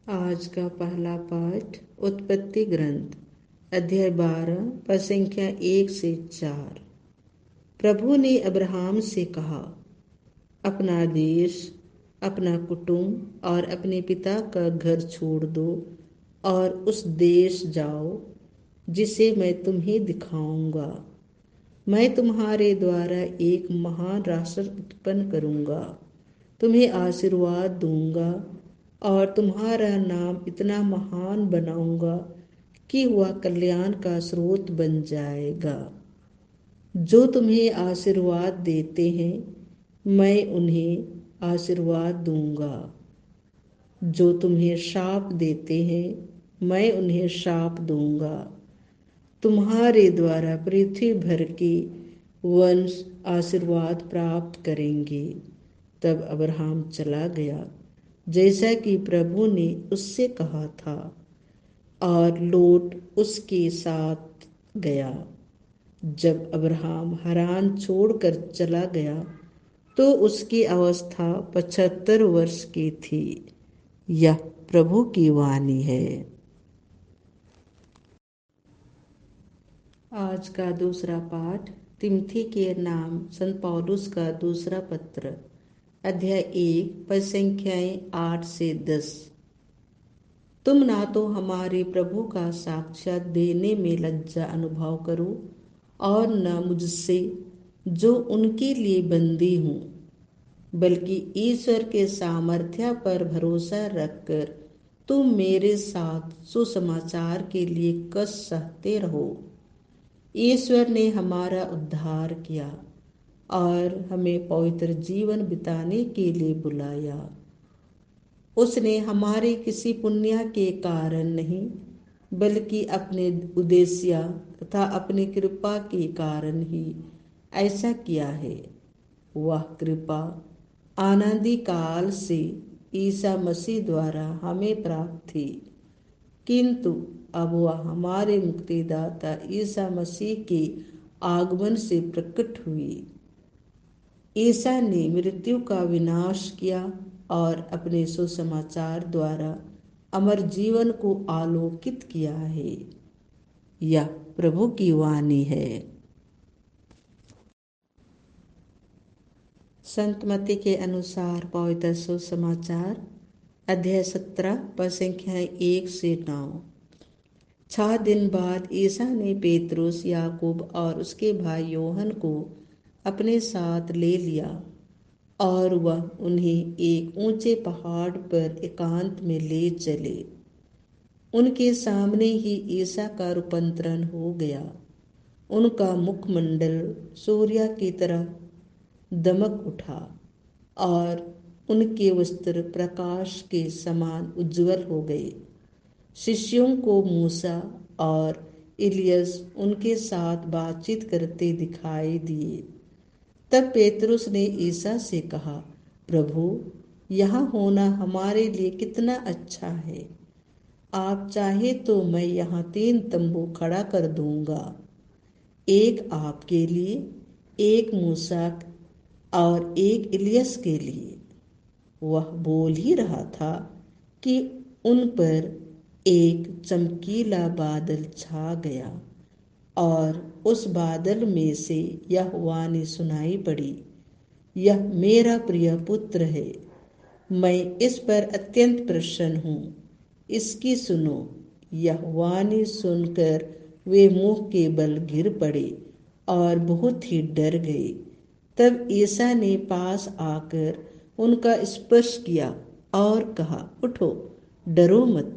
आज का पहला पाठ उत्पत्ति ग्रंथ अध्याय 12 पद संख्या 1 से 4। प्रभु ने अब्राहम से कहा, अपना देश, अपना कुटुंब और अपने पिता का घर छोड़ दो और उस देश जाओ जिसे मैं तुम्हें दिखाऊंगा। मैं तुम्हारे द्वारा एक महान राष्ट्र उत्पन्न करूंगा, तुम्हें आशीर्वाद दूंगा और तुम्हारा नाम इतना महान बनाऊंगा कि वह कल्याण का स्रोत बन जाएगा। जो तुम्हें आशीर्वाद देते हैं मैं उन्हें आशीर्वाद दूंगा, जो तुम्हें शाप देते हैं मैं उन्हें शाप दूंगा। तुम्हारे द्वारा पृथ्वी भर के वंश आशीर्वाद प्राप्त करेंगे। तब अब्राहम चला गया जैसा कि प्रभु ने उससे कहा था, और लोट उसके साथ गया। जब अब्राहम हारान छोड़कर चला गया तो उसकी अवस्था 75 वर्ष की थी। यह प्रभु की वाणी है। आज का दूसरा पाठ तिमोथी के नाम संत पौलुस का दूसरा पत्र अध्याय 1 पद संख्याएं 8 से 10। तुम ना तो हमारे प्रभु का साक्षात देने में लज्जा अनुभव करो और न मुझसे जो उनके लिए बंदी हूँ, बल्कि ईश्वर के सामर्थ्य पर भरोसा रखकर तुम मेरे साथ सुसमाचार के लिए कष्ट सहते रहो। ईश्वर ने हमारा उद्धार किया और हमें पवित्र जीवन बिताने के लिए बुलाया। उसने हमारे किसी पुण्य के कारण नहीं, बल्कि अपने उद्देश्य तथा अपनी कृपा के कारण ही ऐसा किया है। वह कृपा आनंदी काल से ईसा मसीह द्वारा हमें प्राप्त थी, किंतु अब वह हमारे मुक्तिदाता ईसा मसीह के आगमन से प्रकट हुई। ईसा ने मृत्यु का विनाश किया और अपने सुसमाचार द्वारा अमर जीवन को आलोकित किया है। यह प्रभु की वाणी है। संत मत्ती के अनुसार पवित्र सुसमाचार अध्याय 17 पद संख्या 1 से 9। 6 दिन बाद ईसा ने पेतरुस, याकूब और उसके भाई योहन को अपने साथ ले लिया और वह उन्हें एक ऊंचे पहाड़ पर एकांत में ले चले। उनके सामने ही ईसा का रूपांतरण हो गया। उनका मुखमंडल सूर्य की तरह दमक उठा और उनके वस्त्र प्रकाश के समान उज्जवल हो गए। शिष्यों को मूसा और इलियस उनके साथ बातचीत करते दिखाई दिए। तब पेतरुस ने ईसा से कहा, प्रभु, यहाँ होना हमारे लिए कितना अच्छा है। आप चाहे तो मैं यहाँ 3 तंबू खड़ा कर दूंगा, एक आपके लिए, एक मूसा और एक इलियस के लिए। वह बोल ही रहा था कि उन पर एक चमकीला बादल छा गया और उस बादल में से यह वाणी सुनाई पड़ी, यह मेरा प्रिय पुत्र है, मैं इस पर अत्यंत प्रसन्न हूँ, इसकी सुनो। यह वाणी सुनकर वे मुंह के बल गिर पड़े और बहुत ही डर गए। तब ईसा ने पास आकर उनका स्पर्श किया और कहा, उठो, डरो मत।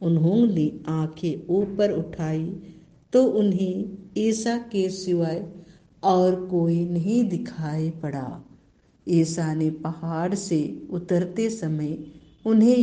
उन्होंने आंखें ऊपर उठाई तो उन्हें ईसा के सिवाय और कोई नहीं दिखाई पड़ा। ईसा ने पहाड़ से उतरते समय उन्हें